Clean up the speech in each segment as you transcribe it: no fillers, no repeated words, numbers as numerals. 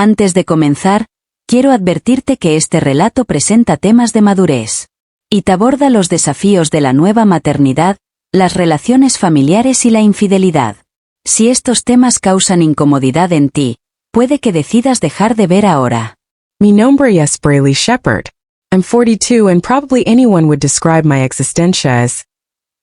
Antes de comenzar, quiero advertirte que este relato presenta temas de madurez. Y te aborda los desafíos de la nueva maternidad, las relaciones familiares y la infidelidad. Si estos temas causan incomodidad en ti, puede que decidas dejar de ver ahora. Mi nombre es Braley Shepard. I'm 42 and probably anyone would describe my existencia as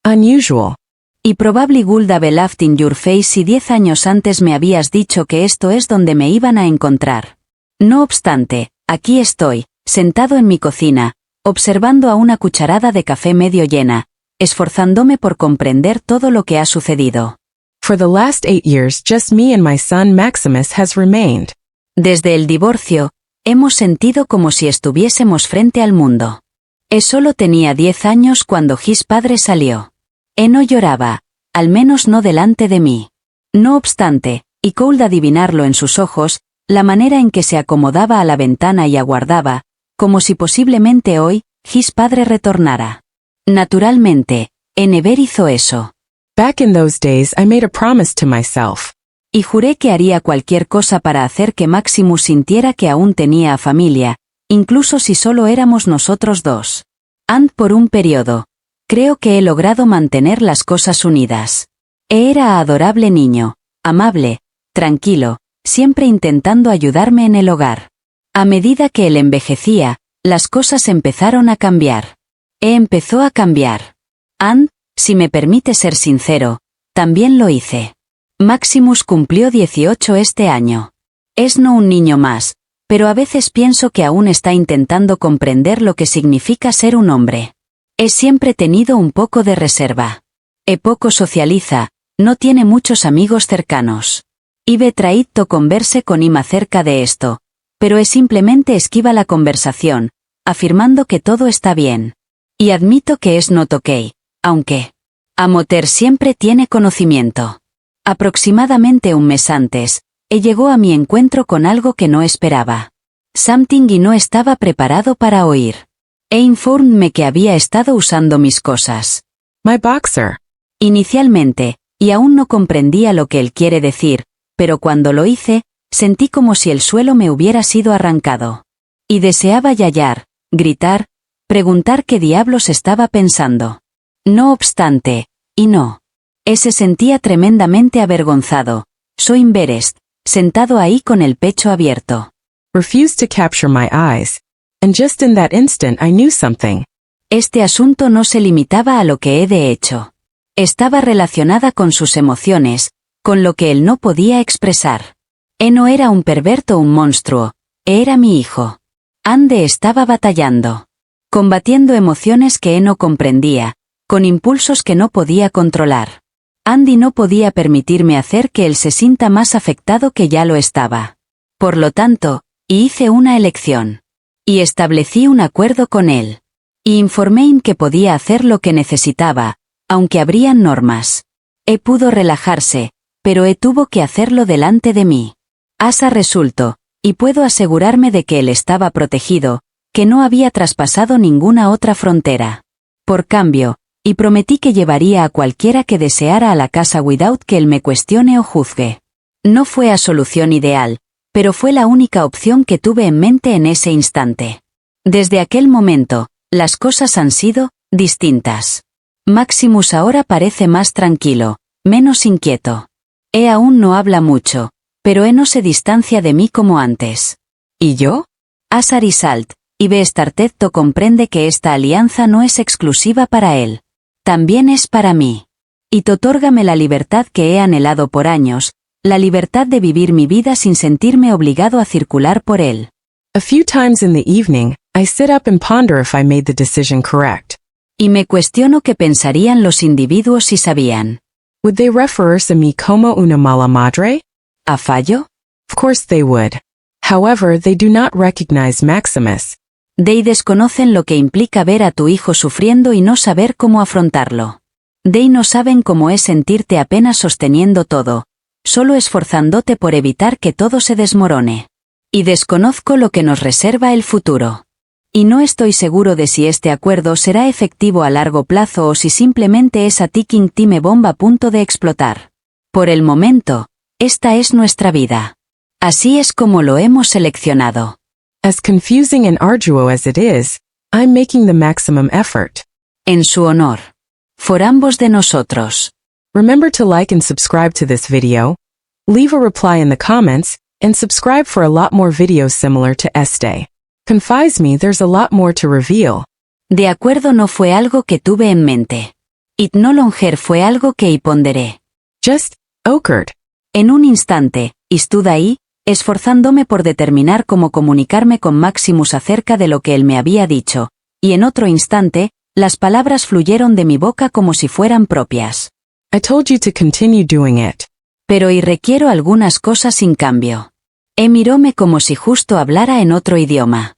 unusual. Y probably would have laughed in your face si 10 años antes me habías dicho que esto es donde me iban a encontrar. No obstante, aquí estoy, sentado en mi cocina, observando a una cucharada de café medio llena, esforzándome por comprender todo lo que ha sucedido. For the last 8 years just me and my son Maximus has remained. Desde el divorcio, hemos sentido como si estuviésemos frente al mundo. Solo tenía 10 años cuando His padre salió. No lloraba, al menos no delante de mí. No obstante, y could adivinarlo en sus ojos, la manera en que se acomodaba a la ventana y aguardaba, como si posiblemente hoy, His padre retornara. Naturalmente, Never hizo eso. Back in those days I made a promise to myself. Y juré que haría cualquier cosa para hacer que Maximus sintiera que aún tenía a familia, incluso si solo éramos nosotros dos. And por un periodo. Creo que he logrado mantener las cosas unidas. Era adorable niño, amable, tranquilo, siempre intentando ayudarme en el hogar. A medida que él envejecía, las cosas empezaron a cambiar. Empezó a cambiar. And, si me permite ser sincero, también lo hice. Maximus cumplió 18 este año. Es no un niño más, pero a veces pienso que aún está intentando comprender lo que significa ser un hombre. He siempre tenido un poco de reserva. Poco socializa, no tiene muchos amigos cercanos. He traído converse con him acerca de esto, pero simplemente esquiva la conversación, afirmando que todo está bien. Y admito que es not okay, aunque Amoter siempre tiene conocimiento. Aproximadamente un mes antes, llegó a mi encuentro con algo que no esperaba. Something y no estaba preparado para oír. Informed me que había estado usando mis cosas. My boxer. Inicialmente, y aún no comprendía lo que él quiere decir, pero cuando lo hice, sentí como si el suelo me hubiera sido arrancado. Y deseaba yayar, gritar, preguntar qué diablos estaba pensando. No obstante, y no. Se sentía tremendamente avergonzado. Soy embarrassed, sentado ahí con el pecho abierto. Refused to capture my eyes. And just in that instant I knew something. Este asunto no se limitaba a lo que he de hecho. Estaba relacionada con sus emociones, con lo que él no podía expresar. No era un perverto o un monstruo, era mi hijo. Ande estaba batallando. Combatiendo emociones que no comprendía, con impulsos que no podía controlar. Andy no podía permitirme hacer que él se sienta más afectado que ya lo estaba. Por lo tanto, hice una elección. Y establecí un acuerdo con él. Y informé en que podía hacer lo que necesitaba, aunque habrían normas. Pudo relajarse, pero tuvo que hacerlo delante de mí. Asa resultó, y puedo asegurarme de que él estaba protegido, que no había traspasado ninguna otra frontera. Por cambio, y prometí que llevaría a cualquiera que deseara a la casa without que él me cuestione o juzgue. No fue a solución ideal, pero fue la única opción que tuve en mente en ese instante. Desde aquel momento, las cosas han sido distintas. Maximus ahora parece más tranquilo, menos inquieto. Aún no habla mucho, pero no se distancia de mí como antes. ¿Y yo? Asa Salt, y Bestartetto comprende que esta alianza no es exclusiva para él. También es para mí. Y otórgame la libertad que he anhelado por años, la libertad de vivir mi vida sin sentirme obligado a circular por él. A few times in the evening, I sit up and ponder if I made the decision correct. Y me cuestiono qué pensarían los individuos si sabían. Would they referirse a mí como una mala madre? ¿A fallo? Of course they would. However, they do not recognize Maximus. They desconocen lo que implica ver a tu hijo sufriendo y no saber cómo afrontarlo. They no saben cómo es sentirte apenas sosteniendo todo, solo esforzándote por evitar que todo se desmorone. Y desconozco lo que nos reserva el futuro. Y no estoy seguro de si este acuerdo será efectivo a largo plazo o si simplemente es a ticking time bomb a punto de explotar. Por el momento, esta es nuestra vida. Así es como lo hemos seleccionado. As confusing and arduous as it is, I'm making the maximum effort. En su honor. For ambos de nosotros. Remember to like and subscribe to this video, leave a reply in the comments, and subscribe for a lot more videos similar to este. Confide me, there's a lot more to reveal. De acuerdo, no fue algo que tuve en mente. It no longer fue algo que y ponderé. Just occurred. En un instante, estuve ahí, esforzándome por determinar cómo comunicarme con Maximus acerca de lo que él me había dicho, y en otro instante, las palabras fluyeron de mi boca como si fueran propias. I told you to continue doing it. Pero y requiero algunas cosas sin cambio. Miróme como si justo hablara en otro idioma.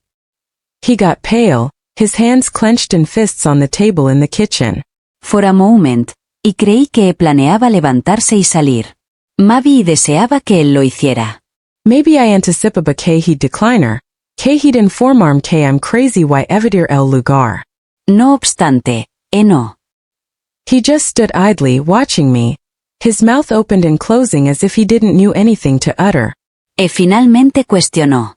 He got pale, his hands clenched in fists on the table in the kitchen. For a moment, y creí que planeaba levantarse y salir. Mavi deseaba que él lo hiciera. Maybe I anticipaba que he'd decliner, que he'd informarme que I'm crazy why evitar el lugar. No obstante, no. He just stood idly watching me, his mouth opened and closing as if he didn't knew anything to utter. Finalmente cuestionó.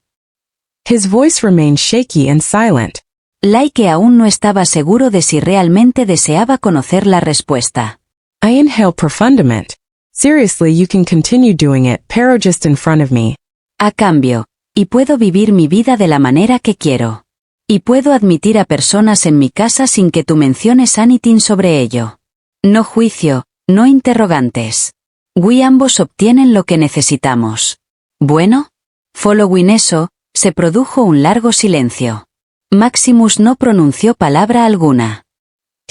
His voice remained shaky and silent. Like aún no estaba seguro de si realmente deseaba conocer la respuesta. I inhaled profundamente. Seriously, you can continue doing it, pero just in front of me. A cambio, y puedo vivir mi vida de la manera que quiero. Y puedo admitir a personas en mi casa sin que tú menciones anything sobre ello. No juicio, no interrogantes. Ambos obtienen lo que necesitamos. Bueno? Following eso, se produjo un largo silencio. Maximus no pronunció palabra alguna.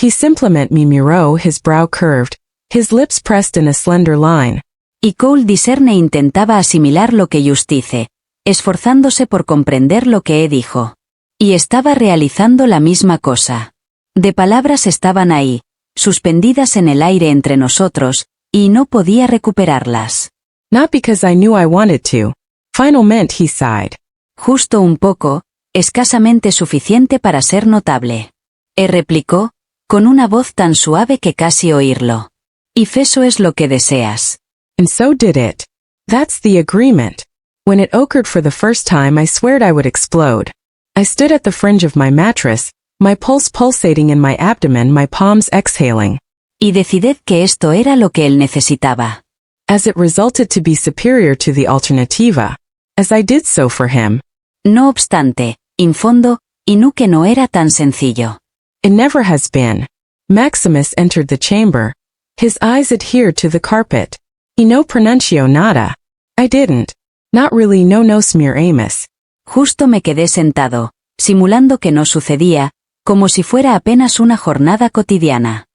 He simplemente me miró, his brow curved, his lips pressed in a slender line. Y Cole discerne intentaba asimilar lo que Justice, esforzándose por comprender lo que dijo. Y estaba realizando la misma cosa. De palabras estaban ahí, suspendidas en el aire entre nosotros, y no podía recuperarlas. Not because I knew I wanted to. Finalmente he sighed. Justo un poco, escasamente suficiente para ser notable. Replicó, con una voz tan suave que casi oírlo. Y eso es lo que deseas. And so did it. That's the agreement. When it occurred for the first time, I sweared I would explode. I stood at the fringe of my mattress, my pulse pulsating in my abdomen, my palms exhaling. Y decided que esto era lo que él necesitaba. As it resulted to be superior to the alternativa. As I did so for him. No obstante, en fondo, y no que no era tan sencillo. It never has been. Maximus entered the chamber. His eyes adhered to the carpet. He no pronunció nada. I didn't. Not really, no smear Amos. Justo me quedé sentado, simulando que no sucedía, como si fuera apenas una jornada cotidiana.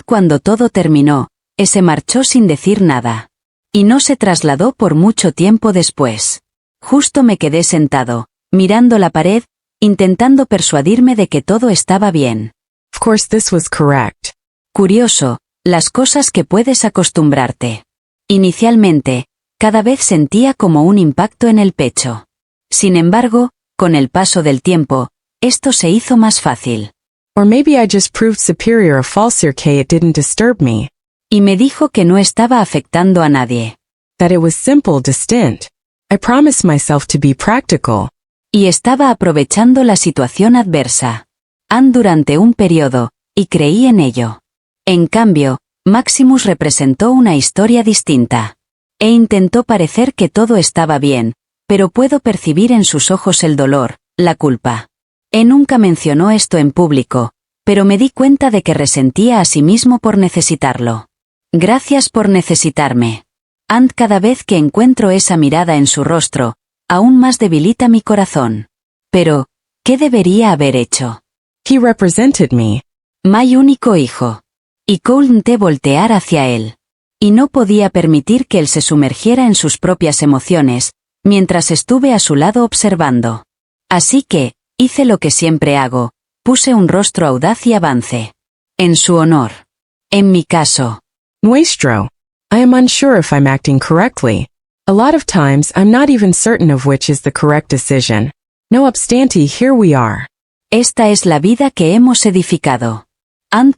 Cuando todo terminó, se marchó sin decir nada. Y no se trasladó por mucho tiempo después. Justo me quedé sentado, mirando la pared, intentando persuadirme de que todo estaba bien. Of course this was correct. Curioso, las cosas que puedes acostumbrarte. Inicialmente, cada vez sentía como un impacto en el pecho. Sin embargo, con el paso del tiempo, esto se hizo más fácil. Or maybe I just proved superior a falsier que it didn't disturb me. Y me dijo que no estaba afectando a nadie. That it was simple, distinct. I promised myself to be practical. Y estaba aprovechando la situación adversa. Durante un periodo, y creí en ello. En cambio, Maximus representó una historia distinta. Intentó parecer que todo estaba bien, pero puedo percibir en sus ojos el dolor, la culpa. Nunca mencionó esto en público, pero me di cuenta de que resentía a sí mismo por necesitarlo. Gracias por necesitarme. Cada vez que encuentro esa mirada en su rostro, aún más debilita mi corazón. Pero, ¿qué debería haber hecho? He represented me. Mi único hijo. Y Cole intenté voltear hacia él. Y no podía permitir que él se sumergiera en sus propias emociones, mientras estuve a su lado observando. Así que, hice lo que siempre hago, puse un rostro audaz y avancé. En su honor. En mi caso. Nuestro. I am unsure if I'm acting correctly. A lot of times I'm not even certain of which is the correct decision. No obstante, here we are. Esta es la vida que hemos edificado.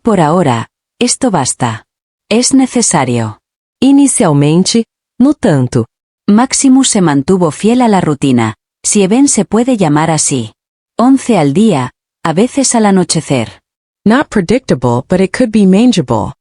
Por ahora, esto basta. Es necesario. Inicialmente, no tanto. Maximus se mantuvo fiel a la rutina, si bien se puede llamar así. 11 al día, a veces al anochecer. Not predictable, but it could be manageable.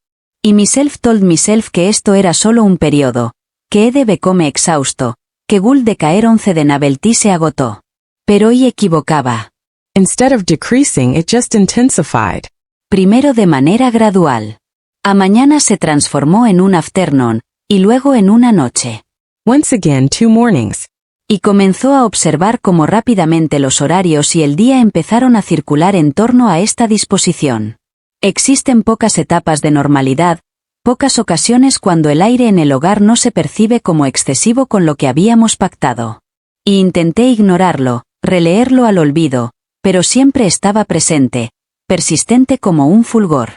Y myself told myself que esto era solo un periodo, que he de become exhausto, que Gul de caer 11 de novelty se agotó. Pero hoy equivocaba. Instead of decreasing, it just intensified. Primero de manera gradual. A mañana se transformó en un afternoon, y luego en una noche. Once again 2 mornings. Y comenzó a observar cómo rápidamente los horarios y el día empezaron a circular en torno a esta disposición. Existen pocas etapas de normalidad, pocas ocasiones cuando el aire en el hogar no se percibe como excesivo con lo que habíamos pactado. Y intenté ignorarlo, releerlo al olvido, pero siempre estaba presente, persistente como un fulgor.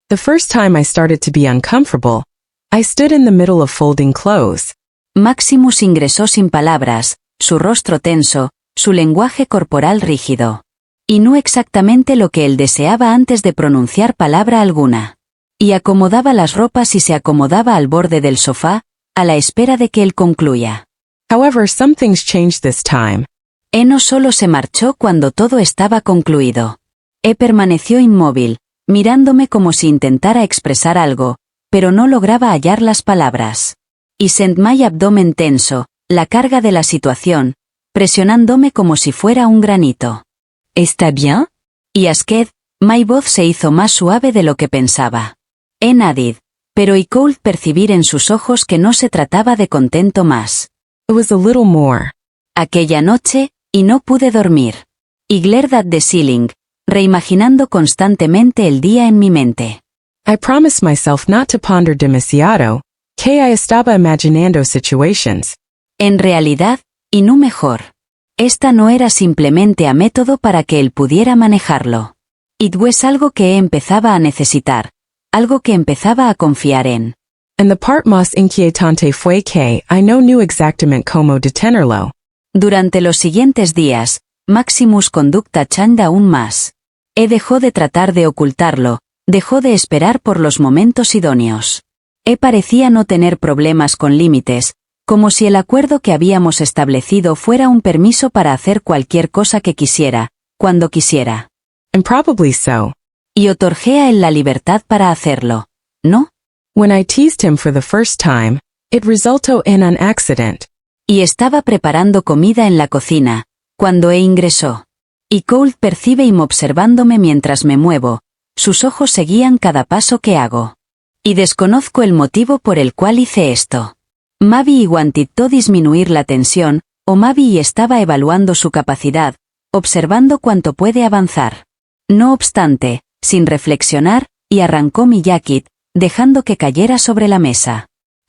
The first time I started to be uncomfortable, I stood in the middle of folding clothes. Maximus ingresó sin palabras, su rostro tenso, su lenguaje corporal rígido. Y no exactamente lo que él deseaba antes de pronunciar palabra alguna. Y acomodaba las ropas y se acomodaba al borde del sofá, a la espera de que él concluya. However, some things changed this time. No solo se marchó cuando todo estaba concluido. Permaneció inmóvil, mirándome como si intentara expresar algo, pero no lograba hallar las palabras. Y sent my abdomen tenso, la carga de la situación, presionándome como si fuera un granito. ¿Está bien? Y Asked, my voz se hizo más suave de lo que pensaba. Nadid, pero y could percibir en sus ojos que no se trataba de contento más. It was a little more. Aquella noche, y no pude dormir. Y glared at the ceiling, reimaginando constantemente el día en mi mente. I promised myself not to ponder demasiado, que I estaba imaginando situations. En realidad, y no mejor. Esta no era simplemente a método para que él pudiera manejarlo. It was algo que empezaba a necesitar, algo que empezaba a confiar en. And the part más inquietante fue que I no knew exactamente cómo detenerlo. Durante los siguientes días, Maximus conducta changed aún más. Dejó de tratar de ocultarlo, dejó de esperar por los momentos idóneos. Parecía no tener problemas con límites, como si el acuerdo que habíamos establecido fuera un permiso para hacer cualquier cosa que quisiera, cuando quisiera. And probably so. Y otorgué a él la libertad para hacerlo, ¿no? When I teased him for the first time, it resulted in an accident. Y estaba preparando comida en la cocina, cuando ingresó. Y Cole percibe observándome mientras me muevo, sus ojos seguían cada paso que hago. Y desconozco el motivo por el cual hice esto. Maybe wanted to disminuir la tensión, o maybe estaba evaluando su capacidad, observando cuánto puede avanzar. No obstante, sin reflexionar, y arrancó mi jacket, dejando que cayera sobre la mesa.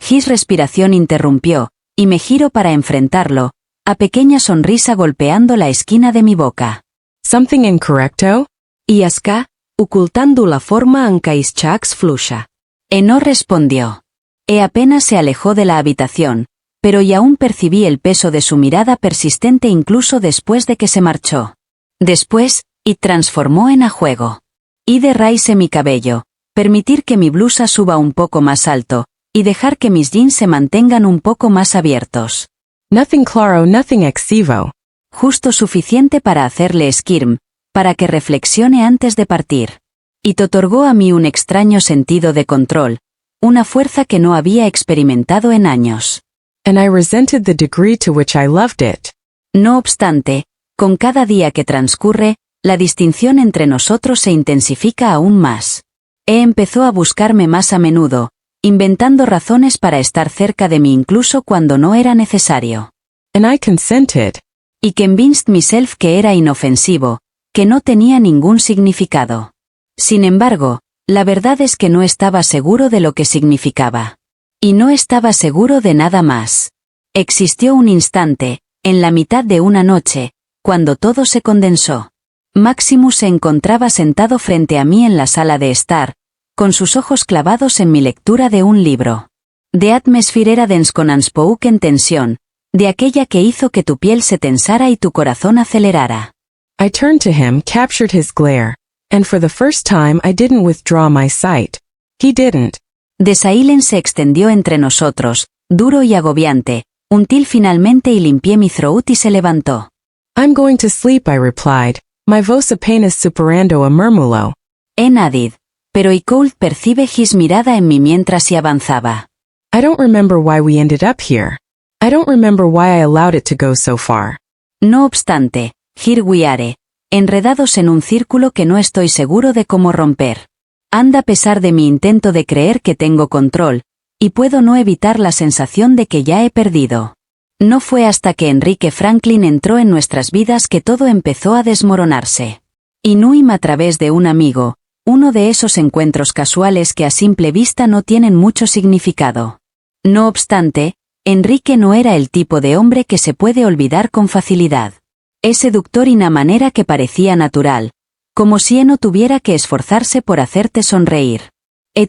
His respiración interrumpió, y me giro para enfrentarlo, a pequeña sonrisa golpeando la esquina de mi boca. Something incorrecto? Y Aska, ocultando la forma en que Ischax flusha. No respondió. Apenas se alejó de la habitación, pero y aún percibí el peso de su mirada persistente incluso después de que se marchó. Después, y transformó en a juego. Y derraise mi cabello, permitir que mi blusa suba un poco más alto, y dejar que mis jeans se mantengan un poco más abiertos. Nothing claro, nothing excesivo. Justo suficiente para hacerle skirm, para que reflexione antes de partir. Y te otorgó a mí un extraño sentido de control, una fuerza que no había experimentado en años. And I resented the degree to which I loved it. No obstante, con cada día que transcurre, la distinción entre nosotros se intensifica aún más. Empezó a buscarme más a menudo, inventando razones para estar cerca de mí incluso cuando no era necesario. And I consented. Y convinced myself que era inofensivo, que no tenía ningún significado. Sin embargo, la verdad es que no estaba seguro de lo que significaba. Y no estaba seguro de nada más. Existió un instante, en la mitad de una noche, cuando todo se condensó. Maximus se encontraba sentado frente a mí en la sala de estar, con sus ojos clavados en mi lectura de un libro. De atmosphere era dense con unspoken tensión, de aquella que hizo que tu piel se tensara y tu corazón acelerara. I turned to him, captured his glare, and for the first time I didn't withdraw my sight. He didn't. The silence se extendió entre nosotros, duro y agobiante, Until finalmente y limpié mi throat y se levantó. I'm going to sleep, I replied. My voz apenas superando a murmulo. Nadid. Pero Cold percibe his mirada en mí mientras y avanzaba. I don't remember why we ended up here. I don't remember why I allowed it to go so far. No obstante, here we are, enredados en un círculo que no estoy seguro de cómo romper. Anda a pesar de mi intento de creer que tengo control, y puedo no evitar la sensación de que ya he perdido. No fue hasta que Enrique Franklin entró en nuestras vidas que todo empezó a desmoronarse. Inuim a través de un amigo, uno de esos encuentros casuales que a simple vista no tienen mucho significado. No obstante, Enrique no era el tipo de hombre que se puede olvidar con facilidad. Es seductor y una manera que parecía natural, como si no tuviera que esforzarse por hacerte sonreír.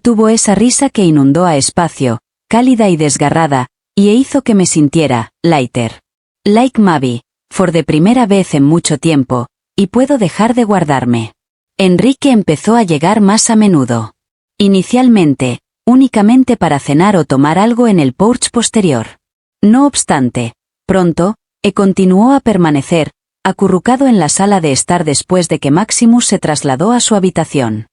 Tuvo esa risa que inundó a espacio, cálida y desgarrada, y hizo que me sintiera, lighter. Like maybe, for de primera vez en mucho tiempo, y puedo dejar de guardarme. Enrique empezó a llegar más a menudo. Inicialmente, únicamente para cenar o tomar algo en el porch posterior. No obstante, pronto, continuó a permanecer, acurrucado en la sala de estar después de que Maximus se trasladó a su habitación.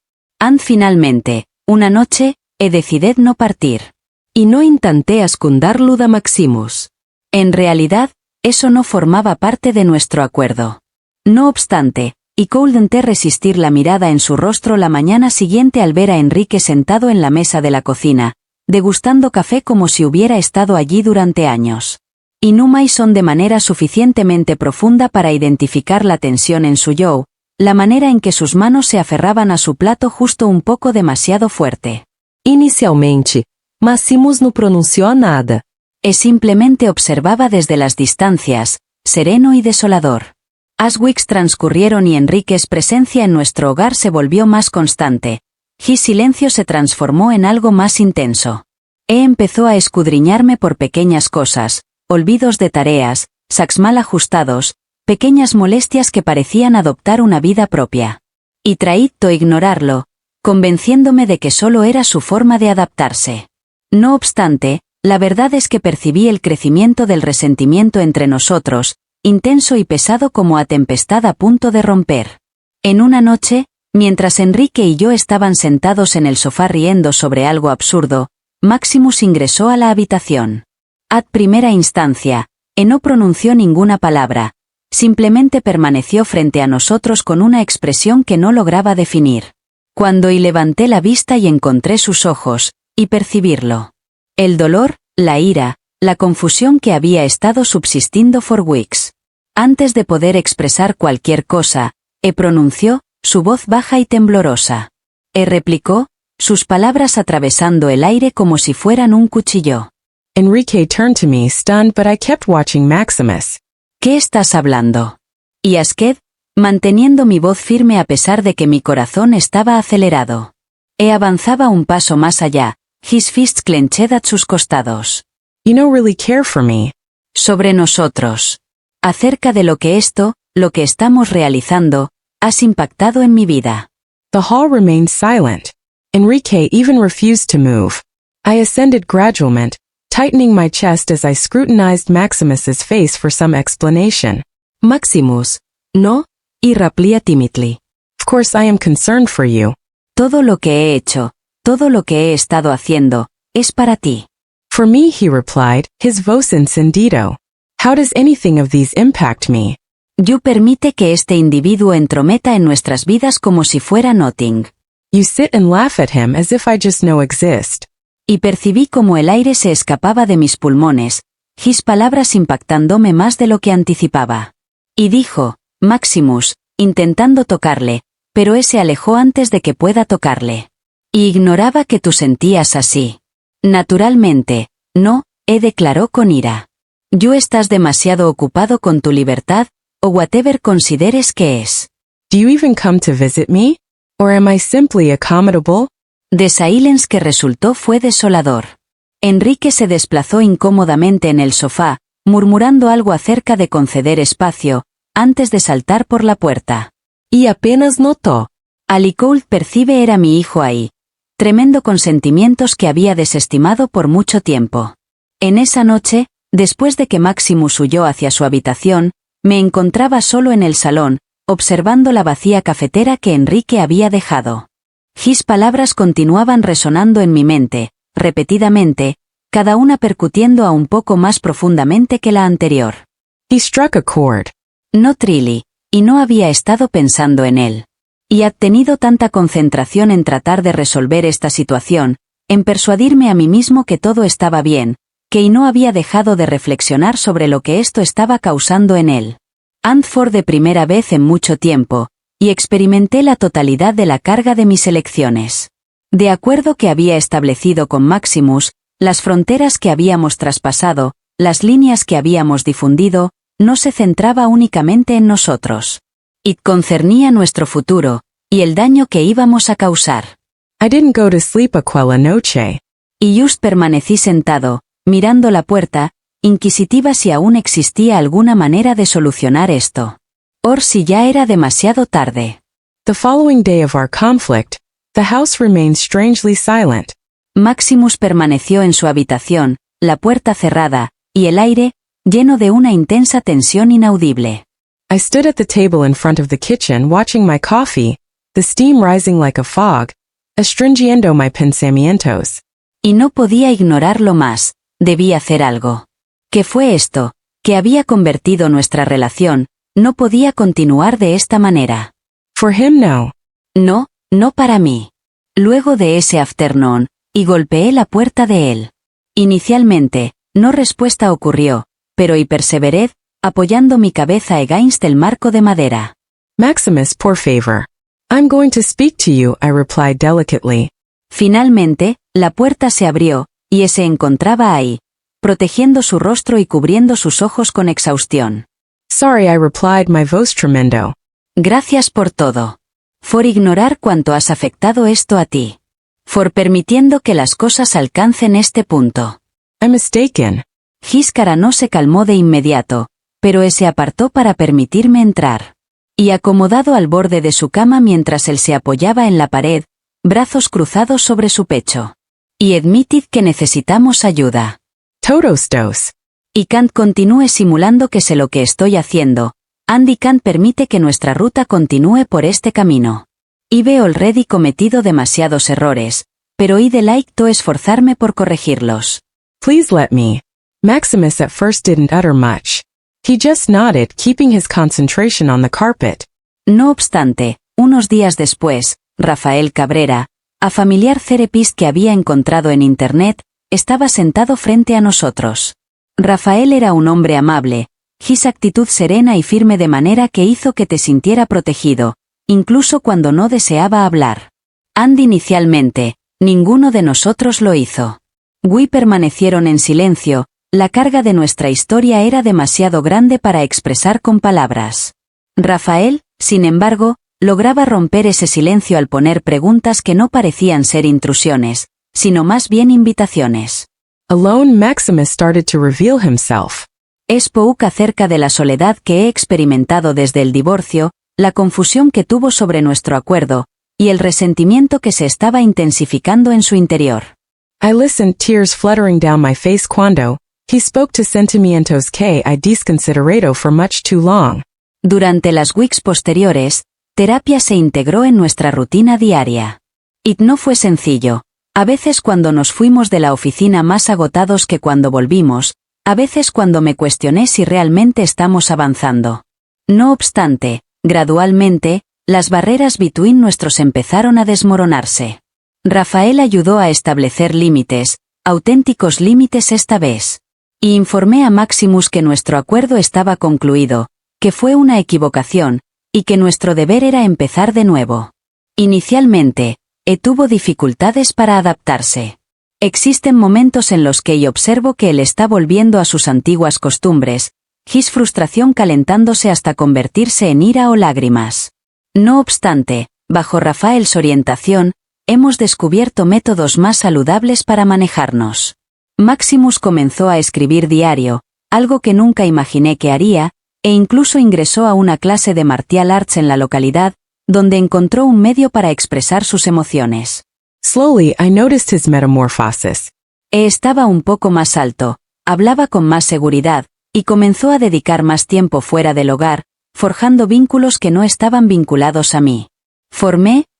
Finalmente, una noche, decided no partir. Y no intenté ascundarlo da Maximus. En realidad, eso no formaba parte de nuestro acuerdo. No obstante, Cold intenté resistir la mirada en su rostro la mañana siguiente al ver a Enrique sentado en la mesa de la cocina, degustando café como si hubiera estado allí durante años. Y no son de manera suficientemente profunda para identificar la tensión en su jaw, la manera en que sus manos se aferraban a su plato justo un poco demasiado fuerte. Inicialmente, Maximus no pronunció nada. Simplemente observaba desde las distancias, sereno y desolador. As weeks transcurrieron y Enrique's presencia en nuestro hogar se volvió más constante. His silencio se transformó en algo más intenso. Empezó a escudriñarme por pequeñas cosas, olvidos de tareas, sacs mal ajustados, pequeñas molestias que parecían adoptar una vida propia. Y traí to ignorarlo, convenciéndome de que solo era su forma de adaptarse. No obstante, la verdad es que percibí el crecimiento del resentimiento entre nosotros, intenso y pesado como a tempestad a punto de romper. En una noche, mientras Enrique y yo estaban sentados en el sofá riendo sobre algo absurdo, Maximus ingresó a la habitación. A primera instancia, no pronunció ninguna palabra, simplemente permaneció frente a nosotros con una expresión que no lograba definir. Cuando levanté la vista y encontré sus ojos, y percibirlo. El dolor, la ira, la confusión que había estado subsistiendo for weeks. Antes de poder expresar cualquier cosa, pronunció, su voz baja y temblorosa. Replicó, sus palabras atravesando el aire como si fueran un cuchillo. Enrique turned to me stunned, but I kept watching Maximus. ¿Qué estás hablando? Y Asked, manteniendo mi voz firme a pesar de que mi corazón estaba acelerado. Avanzaba un paso más allá, his fists clenched at sus costados. You don't really care for me. Sobre nosotros. Acerca de lo que estamos realizando, has impactado en mi vida. The hall remained silent. Enrique even refused to move. I ascended gradualmente, tightening my chest as I scrutinized Maximus's face for some explanation. Maximus, no, y replié timidly. Of course I am concerned for you. Todo lo que he hecho, todo lo que he estado haciendo, es para ti. For me, he replied, his voz encendido. How does anything of these impact me? You permite que este individuo entrometa en nuestras vidas como si fuera nothing. You sit and laugh at him as if I just know exist. Y percibí como el aire se escapaba de mis pulmones, his palabras impactándome más de lo que anticipaba. Y dijo, Maximus, intentando tocarle, pero se alejó antes de que pueda tocarle. Y ignoraba que tú sentías así. Naturalmente, no, declaró con ira. You estás demasiado ocupado con tu libertad, o whatever consideres que es. Do you even come to visit me? Or am I simply accommodable? The silence que resultó fue desolador. Enrique se desplazó incómodamente en el sofá, murmurando algo acerca de conceder espacio, antes de saltar por la puerta. Y apenas notó. Cold percibe era mi hijo ahí. Tremendo con sentimientos que había desestimado por mucho tiempo. En esa noche, Después de que Maximus huyó hacia su habitación, me encontraba solo en el salón, observando la vacía cafetera que Enrique había dejado. His palabras continuaban resonando en mi mente, repetidamente, cada una percutiendo aún poco más profundamente que la anterior. He struck a chord. No Trilly, y no había estado pensando en él. Y had tenido tanta concentración en tratar de resolver esta situación, en persuadirme a mí mismo que todo estaba bien, que no había dejado de reflexionar sobre lo que esto estaba causando en él. Antford de primera vez en mucho tiempo, y experimenté la totalidad de la carga de mis elecciones. De acuerdo que había establecido con Maximus, las fronteras que habíamos traspasado, las líneas que habíamos difundido, no se centraba únicamente en nosotros. Y concernía nuestro futuro, y el daño que íbamos a causar. I didn't go to sleep aquella noche. Y just permanecí sentado, mirando la puerta, inquisitiva si aún existía alguna manera de solucionar esto. O si ya era demasiado tarde. The following day of our conflict, the house remained strangely silent. Maximus permaneció en su habitación, la puerta cerrada, y el aire, lleno de una intensa tensión inaudible. I stood at the table in front of the kitchen watching my coffee, the steam rising like a fog, astringiendo my pensamientos. Y no podía ignorarlo más, debía hacer algo. ¿Qué fue esto? Que había convertido nuestra relación, no podía continuar de esta manera. For him no. No, no para mí. Luego de ese afternoon, y golpeé la puerta de él. Inicialmente, no respuesta ocurrió, pero y perseveré, apoyando mi cabeza against el marco de madera. Maximus, por favor. I'm going to speak to you, I replied delicately. Finalmente, la puerta se abrió, y se encontraba ahí, protegiendo su rostro y cubriendo sus ojos con exhaustión. Sorry, I replied, my voice tremendo. Gracias por todo. For ignorar cuánto has afectado esto a ti. For permitiendo que las cosas alcancen este punto. I'm mistaken. Jíscara no se calmó de inmediato, pero se apartó para permitirme entrar. Y acomodado al borde de su cama mientras él se apoyaba en la pared, brazos cruzados sobre su pecho. Y admitid que necesitamos ayuda. Totostos. Y Kant continúe simulando que sé lo que estoy haciendo. Andy Kant permite que nuestra ruta continúe por este camino. Y veo already cometido demasiados errores, pero y deleito esforzarme por corregirlos. Please let me. Maximus at first didn't utter much. He just nodded, keeping his concentration on the carpet. No obstante, unos días después, Rafael Cabrera, a familiar therapist que había encontrado en Internet, estaba sentado frente a nosotros. Rafael era un hombre amable, su actitud serena y firme de manera que hizo que te sintiera protegido, incluso cuando no deseaba hablar. Andy inicialmente, ninguno de nosotros lo hizo. We permanecieron en silencio, la carga de nuestra historia era demasiado grande para expresar con palabras. Rafael, sin embargo, lograba romper ese silencio al poner preguntas que no parecían ser intrusiones, sino más bien invitaciones. Alone, Maximus started to reveal himself. Spoke acerca de la soledad que he experimentado desde el divorcio, la confusión que tuvo sobre nuestro acuerdo, y el resentimiento que se estaba intensificando en su interior. I listened, tears fluttering down my face cuando he spoke to sentimientos que I desconsiderado for much too long. Durante las weeks posteriores, terapia se integró en nuestra rutina diaria. Y no fue sencillo. A veces cuando nos fuimos de la oficina más agotados que cuando volvimos, a veces cuando me cuestioné si realmente estamos avanzando. No obstante, gradualmente, las barreras between nuestros empezaron a desmoronarse. Rafael ayudó a establecer límites, auténticos límites esta vez. Y informé a Maximus que nuestro acuerdo estaba concluido, que fue una equivocación, y que nuestro deber era empezar de nuevo. Inicialmente, tuvo dificultades para adaptarse. Existen momentos en los que observo que él está volviendo a sus antiguas costumbres, his frustración calentándose hasta convertirse en ira o lágrimas. No obstante, bajo Rafael's orientación, hemos descubierto métodos más saludables para manejarnos. Maximus comenzó a escribir diario, algo que nunca imaginé que haría, e incluso ingresó a una clase de martial arts en la localidad, donde encontró un medio para expresar sus emociones. Slowly, I noticed his metamorphosis. Estaba un poco más alto, hablaba con más seguridad, y comenzó a dedicar más tiempo fuera del hogar, forjando vínculos que no estaban vinculados a mí.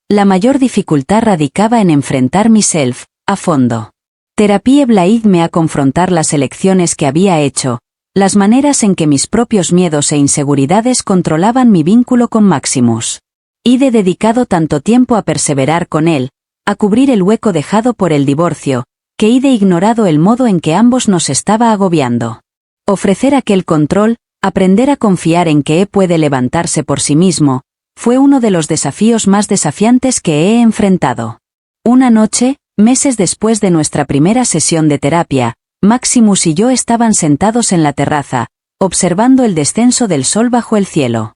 La mayor dificultad radicaba en enfrentar mi self, a fondo. Terapie Blaidme a confrontar las elecciones que había hecho, las maneras en que mis propios miedos e inseguridades controlaban mi vínculo con Maximus. Ide dedicado tanto tiempo a perseverar con él, a cubrir el hueco dejado por el divorcio, que ide ignorado el modo en que ambos nos estaba agobiando. Ofrecer aquel control, aprender a confiar en que puede levantarse por sí mismo, fue uno de los desafíos más desafiantes que he enfrentado. Una noche, meses después de nuestra primera sesión de terapia, Maximus y yo estaban sentados en la terraza, observando el descenso del sol bajo el cielo.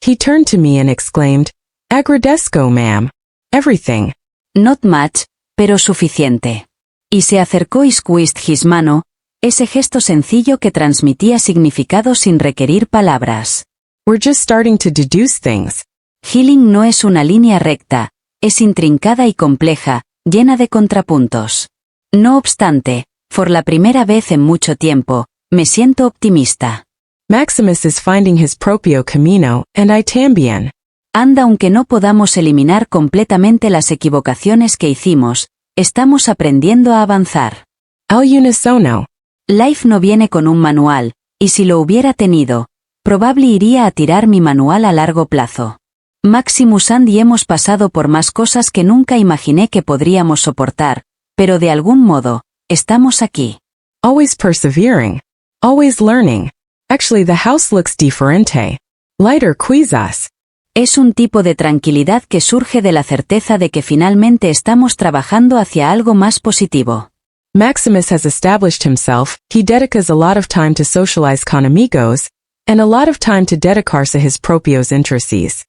He turned to me and exclaimed, "Agradezco, ma'am. Everything." Not much, pero suficiente. Y se acercó y squeezed his mano, ese gesto sencillo que transmitía significado sin requerir palabras. We're just starting to deduce things. Healing no es una línea recta, es intrincada y compleja, llena de contrapuntos. No obstante, por la primera vez en mucho tiempo, me siento optimista. Maximus is finding his propio camino, and I también. Aunque no podamos eliminar completamente las equivocaciones que hicimos, estamos aprendiendo a avanzar. Al unisono. Life no viene con un manual, y si lo hubiera tenido, probable iría a tirar mi manual a largo plazo. Maximus y hemos pasado por más cosas que nunca imaginé que podríamos soportar, pero de algún modo, estamos aquí. Always persevering. Always learning. Actually, the house looks differente. Lighter quizás. Es un tipo de tranquilidad que surge de la certeza de que finalmente estamos trabajando hacia algo más positivo. Maximus has established himself, he dedicas a lot of time to socialize con amigos, and a lot of time to dedicarse a his propios intereses.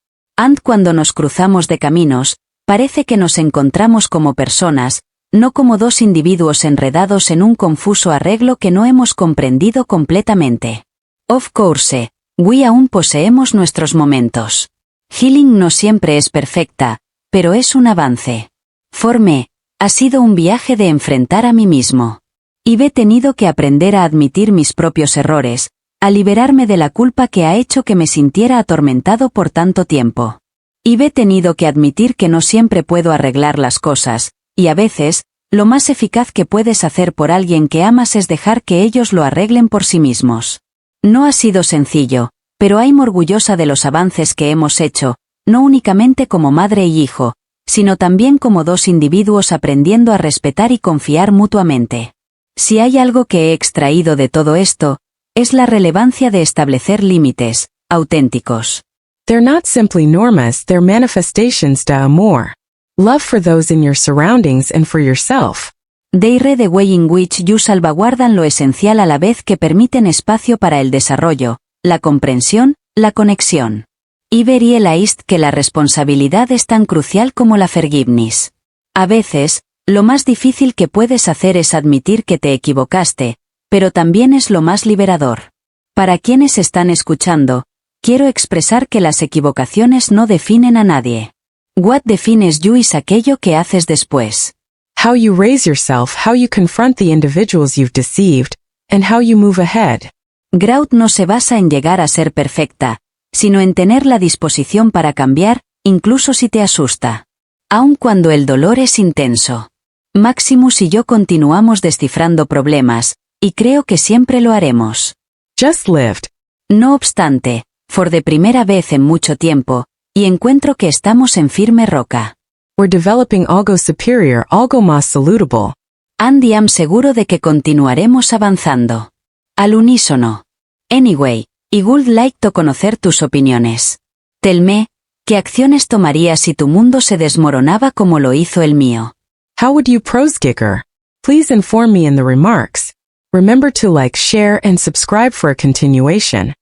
Cuando nos cruzamos de caminos, parece que nos encontramos como personas, no como dos individuos enredados en un confuso arreglo que no hemos comprendido completamente. Of course, we aún poseemos nuestros momentos. Healing no siempre es perfecta, pero es un avance. Ha sido un viaje de enfrentar a mí mismo. Y he tenido que aprender a admitir mis propios errores, a liberarme de la culpa que ha hecho que me sintiera atormentado por tanto tiempo. Y he tenido que admitir que no siempre puedo arreglar las cosas, y a veces, lo más eficaz que puedes hacer por alguien que amas es dejar que ellos lo arreglen por sí mismos. No ha sido sencillo, pero I'm orgullosa de los avances que hemos hecho, no únicamente como madre y hijo, sino también como dos individuos aprendiendo a respetar y confiar mutuamente. Si hay algo que he extraído de todo esto, es la relevancia de establecer límites, auténticos. They're not simply normas, they're manifestations de amor. Love for those in your surroundings and for yourself. They're the way in which you salvaguardan lo esencial a la vez que permiten espacio para el desarrollo, la comprensión, la conexión. Y realized que la responsabilidad es tan crucial como la forgiveness. A veces, lo más difícil que puedes hacer es admitir que te equivocaste, pero también es lo más liberador. Para quienes están escuchando, quiero expresar que las equivocaciones no definen a nadie. What defines you es aquello que haces después. How you raise yourself, how you confront the individuals you've deceived, and how you move ahead. Growth no se basa en llegar a ser perfecta, sino en tener la disposición para cambiar, incluso si te asusta. Aun cuando el dolor es intenso. Maximus y yo continuamos descifrando problemas, y creo que siempre lo haremos. Just lived. No obstante, por de primera vez en mucho tiempo, y encuentro que estamos en firme roca. We're developing algo superior, algo más saludable. I'm seguro de que continuaremos avanzando. Al unísono. Anyway, I would like to conocer tus opiniones. Tell me, ¿qué acciones tomarías si tu mundo se desmoronaba como lo hizo el mío? How would you prosgicker? Please inform me in the remarks. Remember to like, share, and subscribe for a continuation.